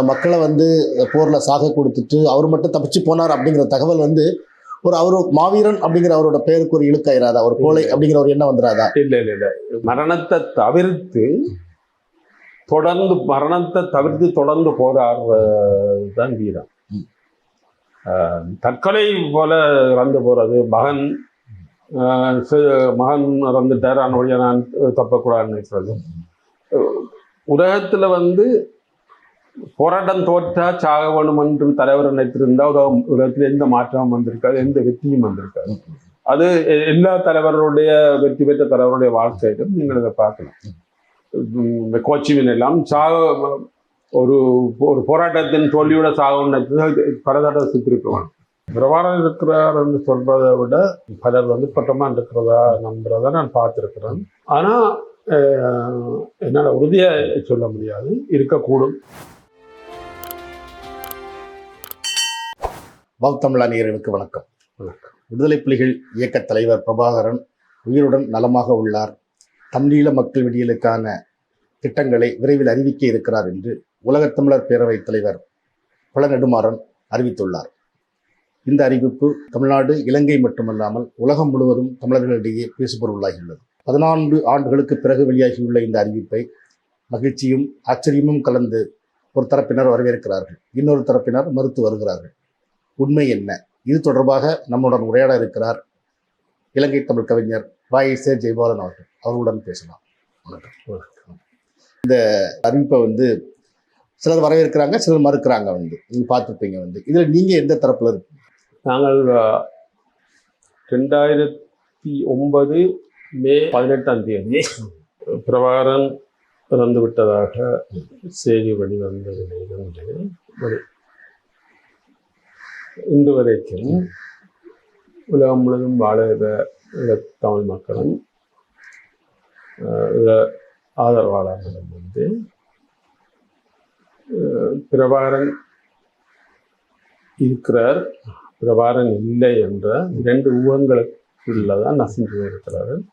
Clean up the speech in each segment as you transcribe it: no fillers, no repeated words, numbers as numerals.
மக்களை வந்து போரில் சாக கொடுத்துட்டு அவர் மட்டும் தப்பிச்சு போனார் அப்படிங்கிற தகவல் வந்து அவர் மாவீரன் அப்படிங்கிற அவரோட பெயருக்கு ஒரு இழுக்காயிராதா, ஒரு கோழை அப்படிங்கிற ஒரு எண்ணம் வந்துடாதா? இல்லை மரணத்தை தவிர்த்து தொடர்ந்து போராடுறதுதான் வீரம். தற்கொலை போல இறந்து போறது, மகன் இறந்துட்டார் அவனுடைய நான் தப்பக்கூடாதுன்னு நினைக்கிறது. உலகத்துல வந்து போராட்டம் தோற்றா சாக வேணும் என்று தலைவர் நினைத்திருந்தா உலகத்துல எந்த மாற்றமும் வந்திருக்காது, எந்த வெற்றியும் வந்திருக்காது. அது எல்லா தலைவர்களுடைய வெற்றி பெற்ற தலைவருடைய வாழ்க்கையிலும் நீங்கள் இதை பார்க்கலாம். கோச்சிவின் எல்லாம் ஒரு போராட்டத்தின் தோல்வியோட சாக பல தடவை சுத்திருக்குவாங்க. பிரபாரம் இருக்கிறார் என்று சொல்றதை விட பலர் வந்து பட்டமா இருக்கிறதா நம்புறத நான் பார்த்துருக்கிறேன். ஆனா என்னால் உறுதியா சொல்ல முடியாது, இருக்கக்கூடும். தமிழா நேயர்களுக்கு வணக்கம். விடுதலை புலிகள் இயக்க தலைவர் பிரபாகரன் உயிருடன் நலமாக உள்ளார். தமிழீழ மக்கள் விடியலுக்கான திட்டங்களை விரைவில் அறிவிக்க இருக்கிறார் என்று உலகத்தமிழர் பேரவைத் தலைவர் பழ நெடுமாறன் அறிவித்துள்ளார். இந்த அறிவிப்பு தமிழ்நாடு, இலங்கை மட்டுமல்லாமல் உலகம் முழுவதும் தமிழர்களிடையே பேசுபொருளாகியுள்ளது. 14 ஆண்டுகளுக்கு பிறகு வெளியாகியுள்ள இந்த அறிவிப்பை மகிழ்ச்சியும் ஆச்சரியமும் கலந்து ஒரு தரப்பினர் வரவேற்கிறார்கள், இன்னொரு தரப்பினர் மறுத்து வருகிறார்கள். உண்மை என்ன? இது தொடர்பாக நம்முடன் உரையாட இருக்கிறார் இலங்கை தமிழ் கவிஞர் வாயிசே ஜெயபாலன் அவர்கள். அவர்களுடன் பேசலாம். இந்த அறிவிப்பை வந்து சிலர் வரவேற்கிறாங்க, சிலர் மறுக்கிறாங்க. நீங்க பார்த்துருப்பீங்க. இதுல நீங்க எந்த தரப்புல இருக்கு? நாங்கள் 2009 மே 18 பிரபாகரன் இறந்து விட்டதாக செய்தி வெளிவந்ததிலிருந்து இன்று வரைக்கும் உலகம் முழுவதும் வாழுகிற தமிழ் மக்களும் ஆதரவாளர்களும் வந்து பிரபாகரன் இருக்கிறார், பிரபாகரன் இல்லை என்ற 2 ஊகங்களுக்குள்ளதான் நசிந்து இருக்கிறார்கள்.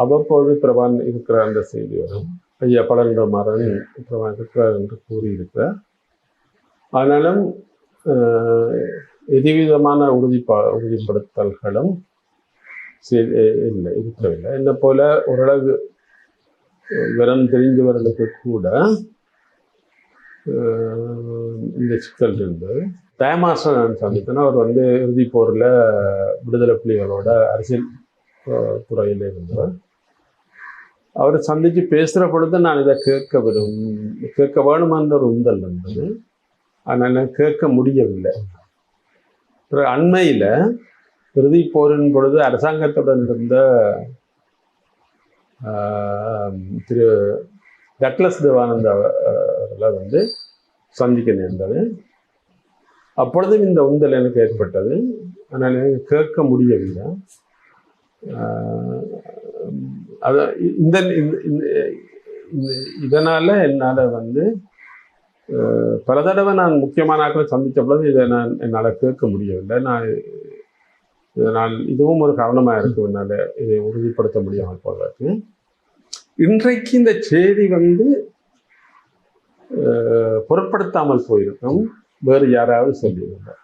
அவ்வப்போது பிரபாகரன் இருக்கிறார் என்ற செய்தி வரும். ஐயா பழ நெடுமாறன் பிரபாகரன் இருக்கிறார் என்று கூறியிருக்கிறார். ஆனாலும் எதுவிதமான உறுதிப்படுத்தல்களும் இருக்கவில்லை. என்ன போல ஓரளவு விவரம் தெரிஞ்சவர்களுக்கு கூட இந்த சிக்கல் இருந்தது. தயமாசம் நான் சந்தித்தேன்னா அவர் வந்து இறுதி போரில் விடுதலை புலிகளோட அரசியல் துறையில் இருந்தவர். அவரை சந்தித்து பேசுகிற பொழுது நான் இதை கேட்க வேணுமென்ற ஒரு உந்தல் இருந்தது. ஆனால் கேட்க முடியவில்லை. அண்மையில் இறுதி போரின் பொழுது அரசாங்கத்துடன் இருந்த திரு டக்ளஸ் தேவானந்தா அவர்களை வந்து சந்திக்க நேர்ந்தது. அப்பொழுதும் இந்த உந்தல் எனக்கு ஏற்பட்டது. ஆனால் எனக்கு கேட்க முடியவில்லை. இதனால் என்னால் வந்து பல தடவை நான் முக்கியமான ஆட்களை சந்தித்த பொழுது இதை என்னால் கேட்க முடியவில்லை. இதனால் இதுவும் ஒரு காரணமாக இருக்கு. என்னால் இதை உறுதிப்படுத்த முடியாமல் போவதற்கு இன்றைக்கு இந்த செய்தி வந்து பொருட்படுத்தாமல் போயிருக்கும். வேறு யாராவது சொல்லியிருந்தார்.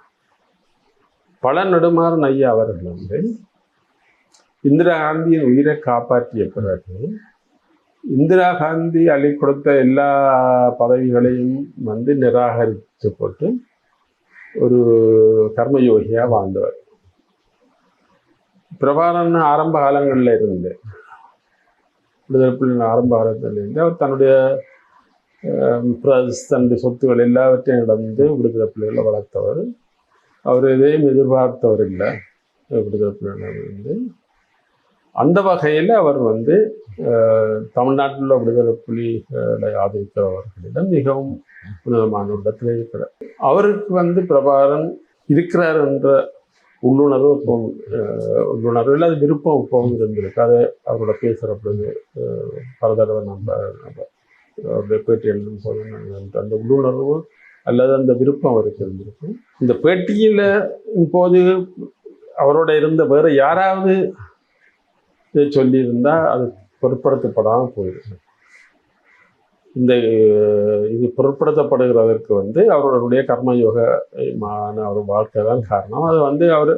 பழ நெடுமாறன் ஐயா அவர்கள் வந்து இந்திரா காந்தியின் உயிரை காப்பாற்றிய பிறகு இந்திரா காந்தி அள்ளி கொடுத்த எல்லா பதவிகளையும் வந்து நிராகரித்து போட்டு ஒரு கர்மயோகியாக வாழ்ந்தவர். பிரபாகரன் ஆரம்ப காலங்களில் இருந்து விடுதலை புலிகளின் ஆரம்ப காலத்தில் இருந்து அவர் தன்னுடைய சொத்துக்கள் எல்லாவற்றையும் இழந்து விடுதலை புலிகளை வளர்த்தவர். அவர் எதையும் எதிர்பார்த்தவர் இல்லை விடுதலை புலிகளிலிருந்து. அந்த வகையில் அவர் வந்து தமிழ்நாட்டில் உள்ள விடுதலை புலிகளை ஆதரிக்கிறவர்களிடம் மிகவும் உன்னதமான இடத்தில் இருக்கிறார். அவருக்கு வந்து பிரபாகரன் இருக்கிறார் என்ற உள்ளுணர்வு இல்லை, அது விருப்பம் இப்பவும் இருந்திருக்கு. அதை அவரோட பேசுகிற பொழுது பல தடவை நம்ம அவருடைய பேட்டி எழுதும் போது அந்த உள்ளுணர்வு அல்லது அந்த விருப்பம் அவருக்கு இருந்திருக்கு. இந்த பேட்டியில் போது அவரோட இருந்த வேறு யாராவது சொல்லியிருந்தால் அது பொருட்படுத்தப்படாமல் போயிருக்கு. இந்த இது பொருட்படுத்தப்படுகிறதற்கு வந்து அவர்களுடைய கர்மயோகமான ஒரு வாழ்க்கை தான் காரணம். அது வந்து அவர்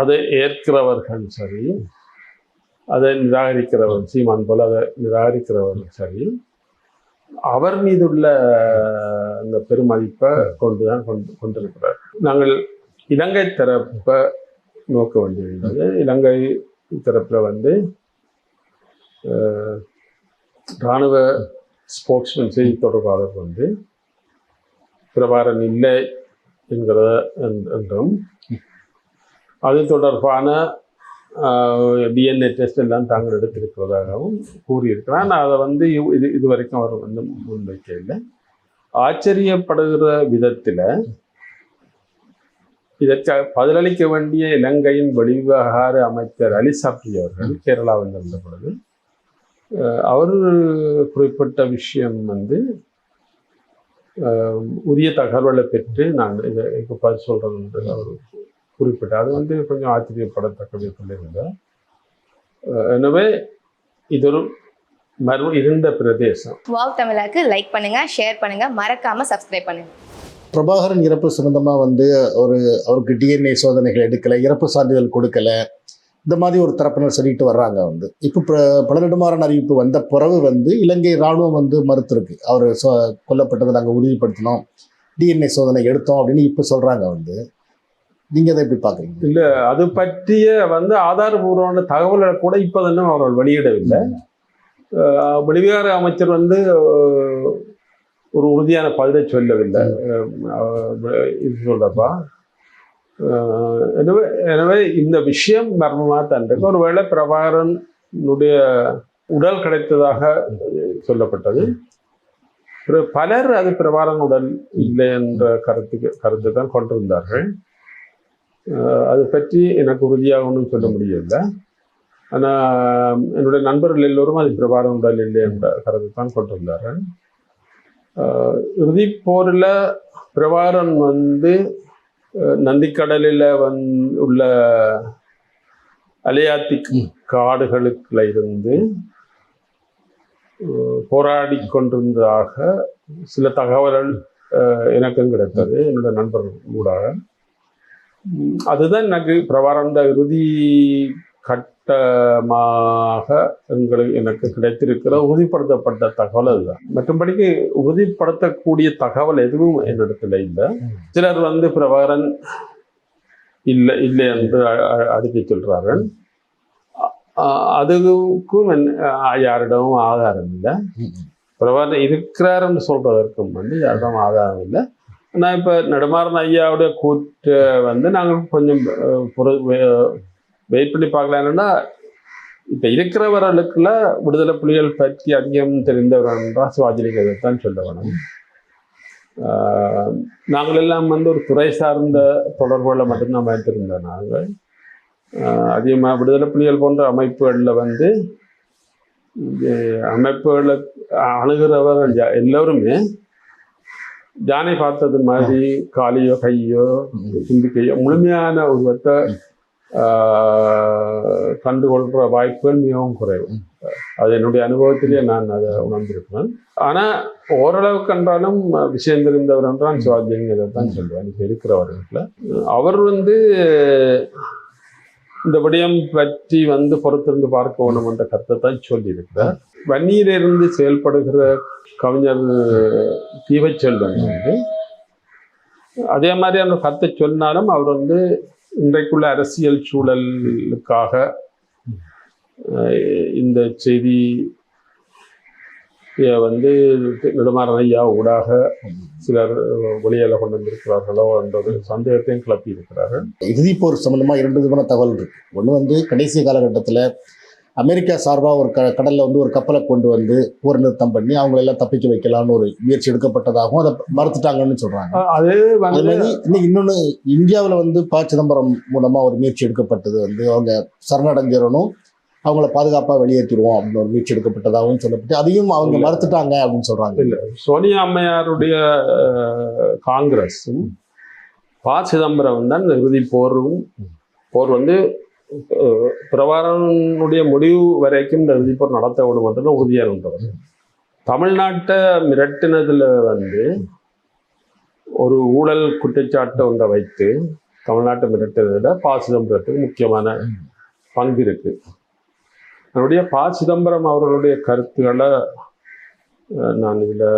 அதை ஏற்கிறவர்கள் சரி, அதை நிராகரிக்கிறவர் சீமான் போல அதை நிராகரிக்கிறவர்கள் சரி, அவர் மீதுள்ள அந்த பெருமதிப்பை கொண்டுதான் கொண்டிருக்கிறார். நாங்கள் இலங்கை தரப்பை நோக்க வேண்டியிருந்தது. இலங்கை தரப்பில் வந்து இராணுவ ஸ்போக்ஸ்மேன் செய்தி தொடர்பாளர் வந்து பிரபாரன் இல்லை என்கிறத என்றும் அது தொடர்பான டிஎன்ஏ டெஸ்ட் எல்லாம் தாங்கள் எடுத்திருக்கிறதாகவும் கூறியிருக்கிறார். நான் அதை வந்து இது வரைக்கும் அவர் வந்து முன்வைக்க இல்லை. ஆச்சரியப்படுகிற விதத்தில் இதற்கு பதிலளிக்க வேண்டிய இலங்கையின் வெளிவிவகார அமைச்சர் அலி சப்ரி அவர்கள் கேரளா வந்திருந்த பொழுது அவர் குறிப்பிட்ட விஷயம் வந்து உரிய தகவல்களை பெற்று நாங்கள் இதை பதில் சொல்கிறோம் என்று அவர் குறிப்பிட்டார். அது வந்து கொஞ்சம் ஆச்சரியப்படத்தக்க விதத்தில் இருந்தார். எனவே இது ஒரு இருந்த பிரதேசம். வாவ் தமிழாக்கு லைக் பண்ணுங்க, ஷேர் பண்ணுங்க, மறக்காம சப்ஸ்கிரைப் பண்ணுங்க. பிரபாகரன் இறப்பு சம்பந்தமாக வந்து அவருக்கு டிஎன்ஏ சோதனைகள் எடுக்கலை, இறப்பு சான்றிதழ் கொடுக்கலை, இந்த மாதிரி ஒரு தரப்பினர் சொல்லிட்டு வர்றாங்க. வந்து இப்போ பலநெடுமாறன் அறிவிப்பு வந்த பிறகு வந்து இலங்கை இராணுவம் வந்து மறுத்திருக்கு. அவர் கொல்லப்பட்டதை நாங்கள் உறுதிப்படுத்தினோம், டிஎன்ஏ சோதனை எடுத்தோம் அப்படின்னு இப்போ சொல்கிறாங்க. வந்து நீங்கள் அதை எப்படி பார்க்குறீங்க? இல்லை, அது பற்றிய வந்து ஆதாரபூர்வமான தகவல்களை கூட இப்போ தானே அவர்கள் வெளியிடவில்லை. வெளிவிவகார அமைச்சர் வந்து ஒரு உறுதியான பதிலை சொல்லவில்லை. இது சொல்றப்பா எனவே இந்த விஷயம் மர்மமாக தான் இருக்கு. ஒருவேளை பிரபாகரனுடைய உடல் கிடைத்ததாக சொல்லப்பட்டது. பலர் அது பிரபாகரன் உடல் இல்லை என்ற கருத்தை தான் கொண்டிருந்தார்கள். அது பற்றி எனக்கு உறுதியாக ஒன்றும் சொல்ல முடியவில்லை. ஆனால் என்னுடைய நண்பர்கள் எல்லோரும் அது பிரபாகரன் உடல் இல்லை என்ற கருத்தை தான் கொண்டிருந்தார்கள். இறுதி போரில் பிரபாகரன் வந்து நந்திக்கடலில் உள்ள அலையாத்தி காடுகளுக்குள்ள இருந்து போராடி கொண்டிருந்ததாக சில தகவல்கள் எனக்கும் கிடைத்தது என்னோட நண்பர்கள் ஊடாக. அதுதான் எனக்கு பிரபாகரன் இறுதி கட்டமாக எனக்கு கிடைத்திருக்கிற உறுதிப்படுத்தப்பட்ட தகவல் அதுதான். மற்றபடிக்கு உறுதிப்படுத்தக்கூடிய தகவல் எதுவும் என்னிடத்துல இல்லை. சிலர் வந்து பிரபாகரன் இல்லை இல்லை என்று அடித்து சொல்றார்கள். அதுக்கும் யாரிடமும் ஆதாரம் இல்லை. பிரபாகரன் இருக்கிறாருன்னு சொல்றதற்கும் வந்து யாரிடம் ஆதாரம் இல்லை. ஆனால் இப்போ நெடுமாறன் ஐயாவுடைய கூற்றை வந்து நாங்கள் கொஞ்சம் வெயிட் பண்ணி பார்க்கலாம்னா, இப்போ இருக்கிறவர்களுக்குள்ள விடுதலை புலிகள் பற்றி அதிகம் தெரிந்தவர் என்றால் சிவாஜிலிங்கத்தைத்தான் சொல்ல வேணும். நாங்கள் எல்லாம் வந்து ஒரு துறை சார்ந்த தொடர்புகளை மட்டும்தான் வைத்திருந்தோம். நாங்கள் அதிகமாக விடுதலை புலிகள் போன்ற அமைப்புகளில் வந்து அமைப்புகளை அணுகிறவர் எல்லோருமே ஜானை பார்த்தது மாதிரி காலியோ கையோ தும்பிக்கையோ முழுமையான உருவத்தை கண்டுகொள்கிற வாய்ப்புகள் மிகவும் குறைவு. அது என்னுடைய அனுபவத்திலேயே நான் அதை உணர்ந்திருக்கிறேன். ஆனால் ஓரளவுக்கு என்றாலும் விஷயம் தெரிந்தவர் என்றால் சிவாஜிலிங்கத்தை தான் சொல்லுவேன். இப்போ இருக்கிறவர்களுக்குல அவர் வந்து இந்த விடயம் பற்றி வந்து பொறுத்திருந்து பார்க்க வேணும் என்ற கருத்தை தான் சொல்லியிருக்கிறார். வன்னியிலிருந்து செயல்படுகிற கவிஞர் தீவச்செல்வன் வந்து அதே மாதிரி அந்த கருத்தை சொன்னாலும் அவர் வந்து இன்றைக்குள்ள அரசியல் சூழலுக்காக இந்த செய்தி வந்து நெடுமாறன் ஐயா ஊடாக சிலர் வெளியில கொண்டு வந்திருக்கிறார்களோ என்ற ஒரு சந்தேகத்தையும் கிளப்பி இருக்கிறார்கள். இறுதி போர் சம்பந்தமா 2 விதமான தகவல் இருக்கு. ஒன்று வந்து கடைசி காலகட்டத்தில் அமெரிக்கா சார்பாக ஒரு கடலில் வந்து ஒரு கப்பலை கொண்டு வந்து போர் நிறுத்தம் பண்ணி அவங்களெல்லாம் தப்பிக்க வைக்கலாம்னு ஒரு முயற்சி எடுக்கப்பட்டதாகவும் அதை மறுத்துட்டாங்கன்னு சொல்றாங்க. அது மாதிரி இன்னொன்று இந்தியாவில் வந்து ப. சிதம்பரம் மூலமா ஒரு முயற்சி எடுக்கப்பட்டது. வந்து அவங்க சரணடைஞ்சிடணும், அவங்கள பாதுகாப்பாக வெளியேற்றிடுவோம் அப்படின்னு ஒரு முயற்சி எடுக்கப்பட்டதாகவும் சொல்லப்பட்டு அதையும் அவங்க மறுத்துட்டாங்க அப்படின்னு சொல்றாங்க. இல்லை, சோனியா அம்மையாருடைய காங்கிரஸும் ப. சிதம்பரம் தான் இந்த இறுதி போர் வந்து பிரபாகரனுடைய முடிவு வரைக்கும் இந்த இறுதிப்போர் நடத்த விடும் என்று உறுதியாக இருந்தவர். தமிழ்நாட்டை மிரட்டினதுல வந்து ஒரு ஊழல் குற்றச்சாட்டை ஒன்றை வைத்து தமிழ்நாட்டை மிரட்டினதுல ப. சிதம்பரத்துக்கு முக்கியமான பங்கு இருக்கு. என்னுடைய ப. சிதம்பரம் அவர்களுடைய கருத்துக்களை நான் இதில்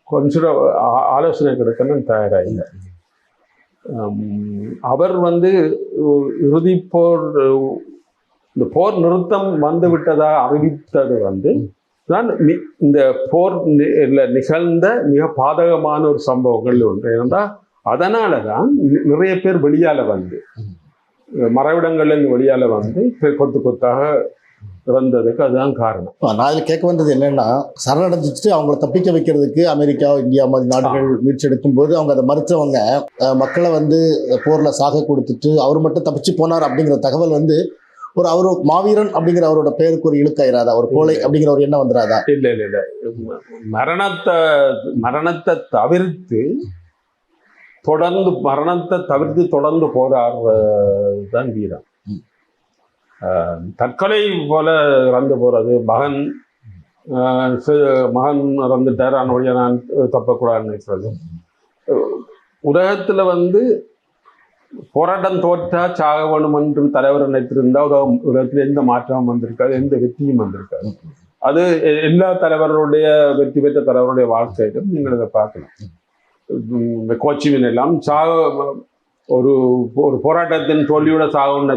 கொஞ்சம் ஆலோசனை கிடைக்கணும் தயாராக. அவர் வந்து இறுதி போர், இந்த போர் நிறுத்தம் வந்து விட்டதாக அறிவித்தது வந்து தான் இந்த போர் நிகழ்ந்த மிக பாதகமான ஒரு சம்பவங்கள் ஒன்று. ஏனென்றால் அதனால தான் நிறைய பேர் வெளியால வந்து மறைவிடங்கள்லேருந்து வெளியால வந்து கொத்து கொத்தாக இறந்ததுக்கு அதுதான் காரணம். நான் இதில் கேட்க வந்தது என்னன்னா, சரணடைஞ்சிட்டு அவங்கள தப்பிக்க வைக்கிறதுக்கு அமெரிக்கா, இந்தியா மாதிரி நாடுகள் முயற்சி எடுக்கும் போது அவங்க அதை மறுத்தவங்க மக்களை வந்து போர்ல சாக கொடுத்துட்டு அவர் மட்டும் தப்பிச்சு போனார் அப்படிங்கிற தகவல் வந்து ஒரு அவரு மாவீரன் அப்படிங்கிற அவரோட பேருக்கு ஒரு இழுக்காயிராதா, ஒரு கோலை அப்படிங்கிற ஒரு எண்ணம் வந்துடாதா? இல்லை இல்லை இல்லை, மரணத்தை தவிர்த்து தொடர்ந்து போராடுறதுதான் வீரம். தற்கொலை போல இறந்து போறது, மகன் இறந்துட்டார் அவனுடைய நான் தப்பக்கூடாதுன்னு நினைக்கிறது. உலகத்துல வந்து போராட்டம் தோற்றா சாக வேணும் என்று தலைவர் நினைத்திருந்தா உலகத்துல எந்த மாற்றமும் வந்திருக்காது, எந்த வெற்றியும் வந்திருக்காது. அது எல்லா தலைவர்களுடைய வெற்றி பெற்ற தலைவருடைய வாழ்க்கையிலும் நீங்கள் இதை பார்க்கலாம். கோச்சிமின் எல்லாம் ஒரு போராட்டத்தின் தோல்வியோட சாகணும்னு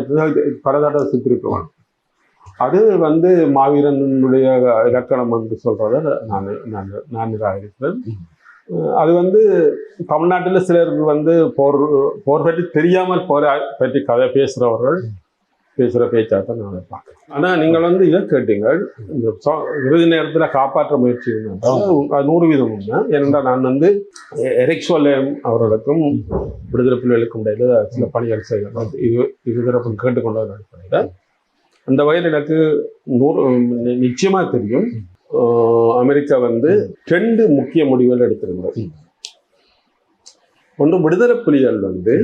பல தடவை சுத்திருக்குவான். அது வந்து மாவீரனுடைய இலக்கணம் என்று சொல்றத நான் நிராகரிக்கிறேன். அது வந்து தமிழ்நாட்டில் சிலர் வந்து போர் பற்றி தெரியாமல் போரை பற்றி கதை பேசுகிற பேச்சாத்தான் நான் பார்க்குறேன். ஆனால் நீங்கள் வந்து இதை கேட்டீங்க, இந்த இறுதி நேரத்தில் காப்பாற்ற முயற்சி அது 100% உண்மை. ஏனென்றால் நான் வந்து எரிக் சோலேம் அவர்களுக்கும் விடுதலை புலிகளுக்கும் இடையில சில பணிகள் செய்கிறேன். இருதரப்பு கேட்டுக்கொண்ட அடிப்படையில் அந்த வகையில் எனக்கு நிச்சயமாக தெரியும். அமெரிக்கா வந்து 2 முக்கிய முடிவுகள் எடுத்திருந்தது. ஒன்று, விடுதலை புலிகள் வந்து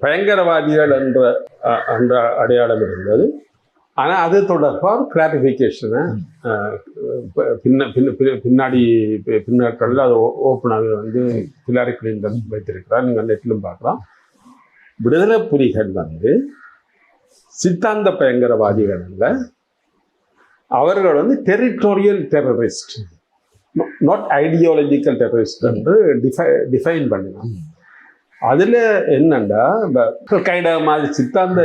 பயங்கரவாதிகள் என்ற அடையாளம் இருந்தது. ஆனால் அது தொடர்பாக கிளாரிஃபிகேஷனை பின்னாட்களில் அது ஓப்பனாக வந்து ஹிலாரி கிளின்டன் வைத்திருக்கிறார். நீங்கள் நெட்டிலும் பார்க்கலாம். விடுதலை புலிகள் வந்து சித்தாந்த பயங்கரவாதிகள் அல்ல, அவர்கள் வந்து territorial terrorist, not ideological terrorist என்று டிஃபைன் பண்ணினான். அதில் என்னண்டா, கைட மாதிரி சித்தாந்த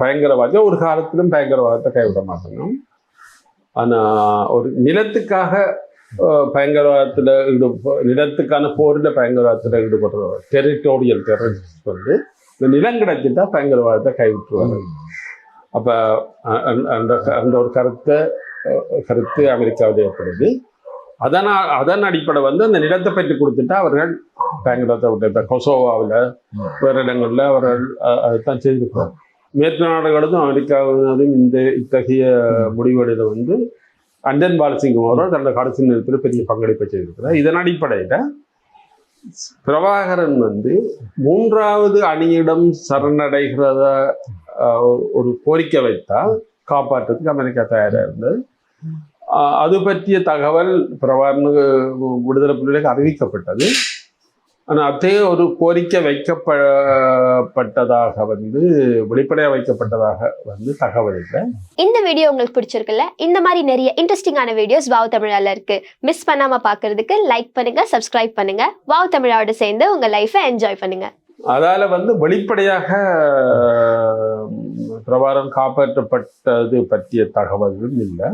பயங்கரவாதி ஒரு காலத்திலும் பயங்கரவாதத்தை கைவிட மாட்டோம். ஆனால் ஒரு நிலத்துக்காக பயங்கரவாதத்தில் நிலத்துக்கான போரில் பயங்கரவாதத்தில் ஈடுபடுறவர் டெரிட்டோரியல் டெரரிஸ்ட் வந்து இந்த நிலம் கிடைச்சிட்டா பயங்கரவாதத்தை கைவிட்டுருவாங்க. அப்போ அந்த ஒரு கருத்து அமெரிக்காவில் ஏற்படுது. அதன் அடிப்படை வந்து அந்த நிலத்தை பற்றி கொடுத்துட்டா அவர்கள் பயங்கரத்தை விட்டு கொசோவாவில் வேறு இடங்களில் அவர்கள் அதைத்தான் செய்திருக்கிறார். மேற்கு நாடுகளும் அமெரிக்காவினதும் இத்தகைய முடிவெடுத வந்து அண்டன் பாலசிங்கம் அவர்கள் தன்னோட கடைசி நேரத்தில் பெரிய பங்களிப்பை செய்திருக்கிறார். இதன் அடிப்படையில் பிரபாகரன் வந்து 3வது அணியிடம் சரணடைகிறத ஒரு கோரிக்கை வைத்தால் காப்பாற்றுறதுக்கு அமெரிக்கா தயாராக இருந்தது. அது பற்றிய தகவல் பிரபாகரனுக்கு விடுதலை புலிகளுக்கு அறிவிக்கப்பட்டது. ஆனால் அதே ஒரு கோரிக்கை வைக்கப்பட்டதாக வந்து வெளிப்படையாக வைக்கப்பட்டதாக வந்து தகவல் இல்லை. இந்த வீடியோ உங்களுக்கு பிடிச்சிருக்குல்ல? இந்த மாதிரி நிறைய இன்ட்ரெஸ்டிங்கான வீடியோஸ் வாவ் தமிழால இருக்கு. மிஸ் பண்ணாம பார்க்கிறதுக்கு லைக் பண்ணுங்க, சப்ஸ்கிரைப் பண்ணுங்க. வாவ் தமிழாவோட சேர்ந்து உங்க லைஃபை என்ஜாய் பண்ணுங்க. அதால வந்து வெளிப்படையாக பிரபாகரன் காப்பாற்றப்பட்டது பற்றிய தகவலும் இல்லை.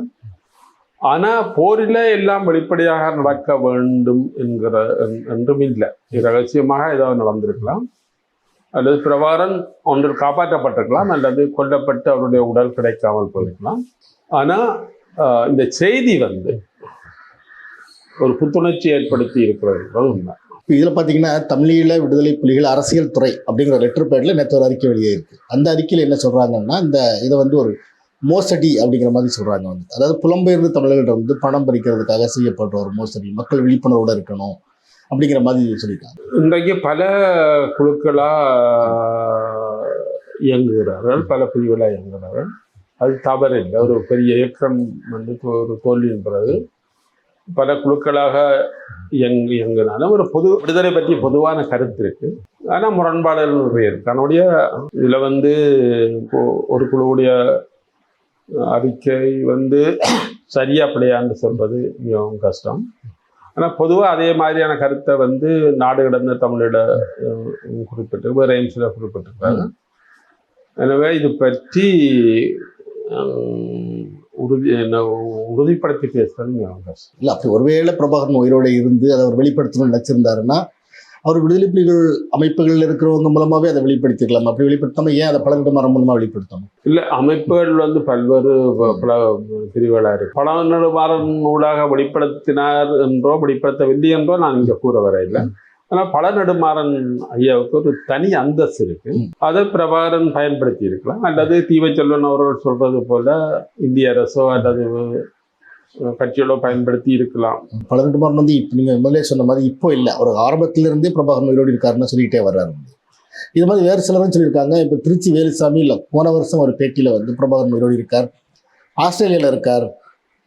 ஆனால் போரில் எல்லாம் வெளிப்படையாக நடக்க வேண்டும் என்றும் இல்லை. ரகசியமாக ஏதாவது நடந்திருக்கலாம், அல்லது பிரபாகரன் ஒன்றில் காப்பாற்றப்பட்டிருக்கலாம், அல்லது கொல்லப்பட்டு அவருடைய உடல் கிடைக்காமல் போயிருக்கலாம். ஆனால் இந்த செய்தி வந்து ஒரு புத்துணர்ச்சி ஏற்படுத்தி இருக்கிறது உண்மை. இப்போ இதில் பார்த்தீங்கன்னா, தமிழீழ விடுதலை புலிகள் அரசியல் துறை அப்படிங்கிற லெட்டர் பேடில் நேற்று ஒரு அறிக்கை வெளியே இருக்கு. அந்த அறிக்கையில் என்ன சொல்கிறாங்கன்னா, இதை வந்து ஒரு மோசடி அப்படிங்கிற மாதிரி சொல்கிறாங்க. வந்து அதாவது புலம்பெயர்ந்து தமிழர்கிட்ட வந்து பணம் பறிக்கிறதுக்காக செய்யப்படுற ஒரு மோசடி, மக்கள் விழிப்புணர்வோடு இருக்கணும் அப்படிங்கிற மாதிரி சொல்லியிருக்காங்க. இன்றைக்கு பல குழுக்களாக இயங்குகிறார்கள், பல பிரிவுகளாக இயங்குகிறார்கள். அது தவறு இல்லை. ஒரு பெரிய இயக்கம் வந்து ஒரு தோல்வியின் பிறகு பல குழுக்களாக இயங்கினாலும் ஒரு பொது விடுதலை பற்றி பொதுவான கருத்து இருக்கு. ஆனால் முரண்பாடுகள் நிறைய இருக்கு. அதனுடைய இதில் வந்து ஒரு குழுவுடைய அறிக்கை வந்து சரியா பிள்ளையான்னு சொல்றது மிகவும் கஷ்டம். ஆனால் பொதுவாக அதே மாதிரியான கருத்தை வந்து நாடு கடந்த தமிழிட குறிப்பிட்டு வேற எய்ம்ஸ்ல குறிப்பிட்டிருக்காங்க. எனவே இது பற்றி உறுதிப்படுத்தி பேசுறது மிகவும் கஷ்டம். இல்லை, அப்படி ஒருவேளை பிரபாகரன் உயிரோடு இருந்து அதை அவர் வெளிப்படுத்தணும்னு நினைச்சிருந்தாருன்னா அவர் விடுதலை புலிகள் அமைப்புகளில் இருக்கிறவங்க மூலமாவே அதை வெளிப்படுத்திக்கலாம். அப்படி வெளிப்படுத்தாம ஏன் அதை பழங்குடிமாறன் மூலமா வெளிப்படுத்தணும்? இல்லை, அமைப்புகள் வந்து பல்வேறு பிரிவுகளாக இருக்கு. பழங்குடிமாறன் ஊடாக வெளிப்படுத்தினார் என்றோ வெளிப்படுத்தவில்லை என்றோ நான் இங்கே கூற வரையில்லை. ஆனால் பழநெடுமாறன் ஐயாவுக்கு ஒரு தனி அந்தஸ்து இருக்கு. அதை பிரபாகரன் பயன்படுத்தி இருக்கலாம். அல்லது தீவச்செல்வன் அவர்கள் சொல்றது போல இந்திய அரசோ அல்லது கட்சிகளோ பயன்படுத்தி இருக்கலாம். பழங்குடிமாறன் வந்து இப்போ நீங்கள் முதலே சொன்ன மாதிரி இப்போ இல்லை, அவர் ஆரம்பத்திலிருந்தே பிரபாகரன் உயிரோடு இருக்காருன்னு சொல்லிக்கிட்டே வர்றாரு. இது மாதிரி வேறு சிலரும் சொல்லியிருக்காங்க. இப்போ திருச்சி வேலுசாமி இல்லை போன வருஷம் ஒரு பேட்டியில் வந்து பிரபாகரன் உயிரோடு இருக்கார், ஆஸ்திரேலியாவில் இருக்கார்,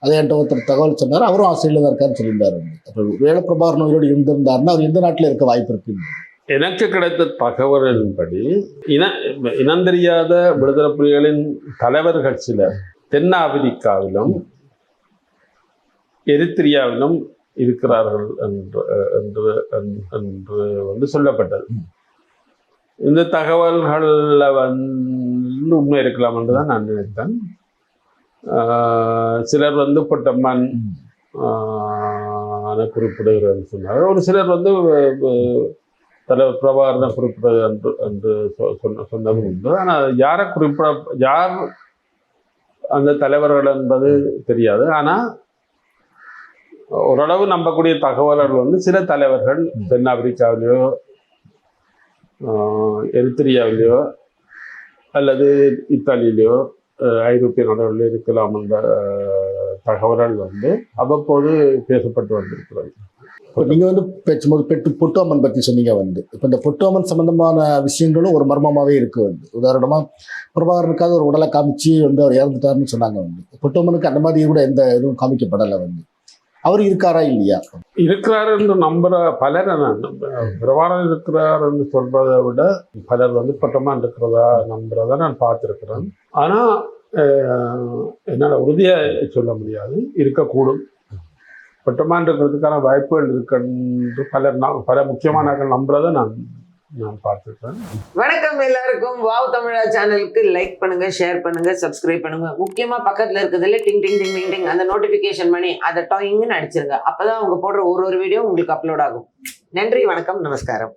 அதே என்கிட்ட ஒருத்தர் தகவல் சொன்னார், அவரும் ஆஸ்திரேலியாவில் தான் இருக்காருன்னு சொல்லியிருந்தாரு. அப்போ வேலை பிரபாகரன் உயிரோடு இருந்திருந்தாருன்னா அவர் எந்த நாட்டில் இருக்க வாய்ப்பு இருக்கு? எனக்கு கிடைத்த தகவலின்படி இனந்தெரியாத விடுதலை புலிகளின் தலைவர்கள் சிலர் தென்னாப்பிரிக்காவிலும் எரித்திரியாவிலும் இருக்கிறார்கள் என்று வந்து சொல்லப்பட்டது. இந்த தகவல்களில் வந்து உண்மை இருக்கலாம் என்று தான் நான் நினைத்தேன். சிலர் வந்து பொட்டம்மன் குறிப்பிடுகிறேன்னு சொன்னார். ஒரு சிலர் வந்து தலைவர் பிரபாகரனை குறிப்பிடுகிறது என்று சொன்னதும் உண்டு. ஆனால் யாரை யார் அந்த தலைவர்கள் என்பது தெரியாது. ஆனால் ஓரளவு நம்பக்கூடிய தகவல்கள் வந்து சில தலைவர்கள் தென்னாப்பிரிக்காவிலேயோ எரித்திரியாவிலேயோ அல்லது இத்தாலியிலேயோ ஐரோப்பிய நாடுகளில் இருக்கலாம் என்ற தகவல்கள் வந்து அவ்வப்போது பேசப்பட்டு வந்திருக்கிறது. நீங்கள் வந்து பேசும்போது பொட்டுவம்மன் பற்றி சொன்னீங்க. வந்து இப்போ இந்த பொட்டுவம்மன் சம்பந்தமான விஷயங்களும் ஒரு மர்மமாகவே இருக்கு. வந்து உதாரணமாக பிரபாகரனுக்காக ஒரு உடலை காமிச்சு வந்து அவர் இறந்துட்டாருன்னு சொன்னாங்க. வந்து பொட்டுவம்மனுக்கு அந்த மாதிரி கூட எந்த இதுவும் காமிக்கப்படலை. வந்து அவர் இருக்காரா இல்லையா? இருக்கிறார் என்று நம்புற பலர் பிரபாகரன் இருக்கிறார் என்று சொல்றதை விட பலர் வந்து பொட்டமான் இருக்கிறதா நம்புறத நான் பார்த்துருக்கிறேன். ஆனா என்னால் உறுதியா சொல்ல முடியாது. இருக்கக்கூடும், பொட்டமான் இருக்கிறதுக்கான வாய்ப்புகள் இருக்குன்னு பல முக்கியமான நம்புறதை நான் பார்த்துருக்கேன். வணக்கம் எல்லாருக்கும். வாவ் தமிழா சேனலுக்கு லைக் பண்ணுங்க, ஷேர் பண்ணுங்க, சப்ஸ்கிரைப் பண்ணுங்க. முக்கியமா பக்கத்துல இருக்கிறதுல டிங் டிங் டிங் டிங் டிங் அந்த நோட்டிபிகேஷன் பண்ணி அதை டாயிங்னு அடிச்சிருங்க. அப்பதான் அவங்க போடுற ஒரு வீடியோ உங்களுக்கு அப்லோட் ஆகும். நன்றி, வணக்கம், நமஸ்காரம்.